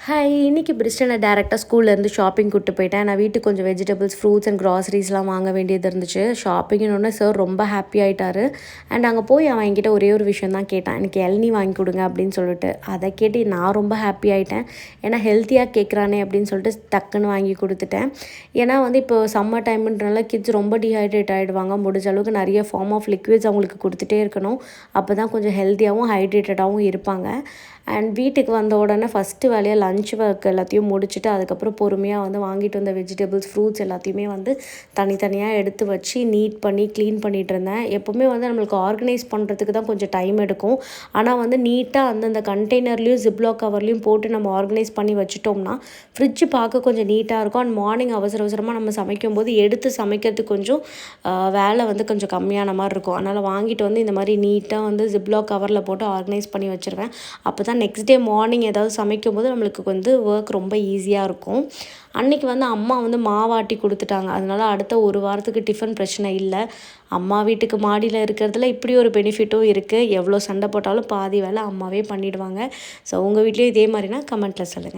Hi, இன்னைக்கு பிரிஸ்டனை டேரெக்டாக ஸ்கூல்லேருந்து ஷாப்பிங் கூப்பிட்டு போயிட்டேன். நான் வீட்டுக்கு கொஞ்சம் வெஜிடபிள்ஸ், ஃப்ரூட்ஸ் அண்ட் க்ராசரிஸ்லாம் வாங்க வேண்டியது இருந்துச்சு. ஷாப்பிங்னு சார் ரொம்ப ஹாப்பி ஆகிட்டாரு. அண்ட் அங்கே போய் அவன் என்கிட்ட ஒரே ஒரு விஷயம் தான் கேட்டான், எனக்கு இளநீ வாங்கி கொடுங்க அப்படின்னு சொல்லிட்டு. அதை கேட்டு நான் ரொம்ப ஹாப்பி ஆகிட்டேன். ஏன்னா ஹெல்த்தியாக கேட்குறானே அப்படின்னு சொல்லிட்டு டக்குன்னு வாங்கி கொடுத்துட்டேன். ஏன்னா இப்போ சம்மர் டைம்ன்றனால கிட்ஸ் ரொம்ப டீஹைட்ரேட் ஆகிடுவாங்க. முடிஞ்ச அளவுக்கு நிறைய ஃபார்ம் ஆஃப் லிக்விட்ஸ் அவங்களுக்கு கொடுத்துட்டே இருக்கணும். அப்போ தான் கொஞ்சம் ஹெல்த்தியாகவும் ஹைட்ரேட்டடாகவும் இருப்பாங்க. அண்ட் வீட்டுக்கு வந்த உடனே ஃபஸ்ட்டு வேலையாக லஞ்ச் ஒர்க் எல்லாத்தையும் முடிச்சுட்டு அதுக்கப்புறம் பொறுமையாக வாங்கிட்டு வந்த வெஜிடபிள்ஸ், ஃப்ரூட்ஸ் எல்லாத்தையுமே தனித்தனியாக எடுத்து வச்சு நீட் பண்ணி க்ளீன் பண்ணிகிட்டு இருந்தேன். எப்போவுமே நம்மளுக்கு ஆர்கனைஸ் பண்ணுறதுக்கு தான் கொஞ்சம் டைம் எடுக்கும். ஆனால் நீட்டாக அந்தந்த கண்டெய்னர்லேயும் ஜிப்லாக் கவர்லேயும் போட்டு நம்ம ஆர்கனைஸ் பண்ணி வச்சுட்டோம்னா ஃப்ரிட்ஜு பார்க்க கொஞ்சம் நீட்டாக இருக்கும். அண்ட் மார்னிங் அவசரமாக நம்ம சமைக்கும்போது எடுத்து சமைக்கிறதுக்கு கொஞ்சம் வேலை கொஞ்சம் கம்மியான மாதிரி இருக்கும். அதனால் வாங்கிட்டு இந்த மாதிரி நீட்டாக ஜிப்லாக் கவரில் போட்டு ஆர்கனைஸ் பண்ணி வச்சுருவேன். அப்போ தான் நெக்ஸ்ட் டே மார்னிங் ஏதாவது சமைக்கும்போது நம்மளுக்கு ஒர்க் ரொம்ப ஈஸியாக இருக்கும். அன்றைக்கி அம்மா மாவாட்டி கொடுத்துட்டாங்க. அதனால் அடுத்த ஒரு வாரத்துக்கு டிஃபன் பிரச்சனை இல்லை. அம்மா வீட்டுக்கு மாடியில் இருக்கிறதுல இப்படி ஒரு பெனிஃபிட்டும் இருக்குது. எவ்வளோ சண்டை போட்டாலும் பாதி வேலை அம்மாவே பண்ணிவிடுவாங்க. ஸோ உங்கள் வீட்லேயும் இதே மாதிரினா கமெண்ட்டில் சொல்லுங்கள்.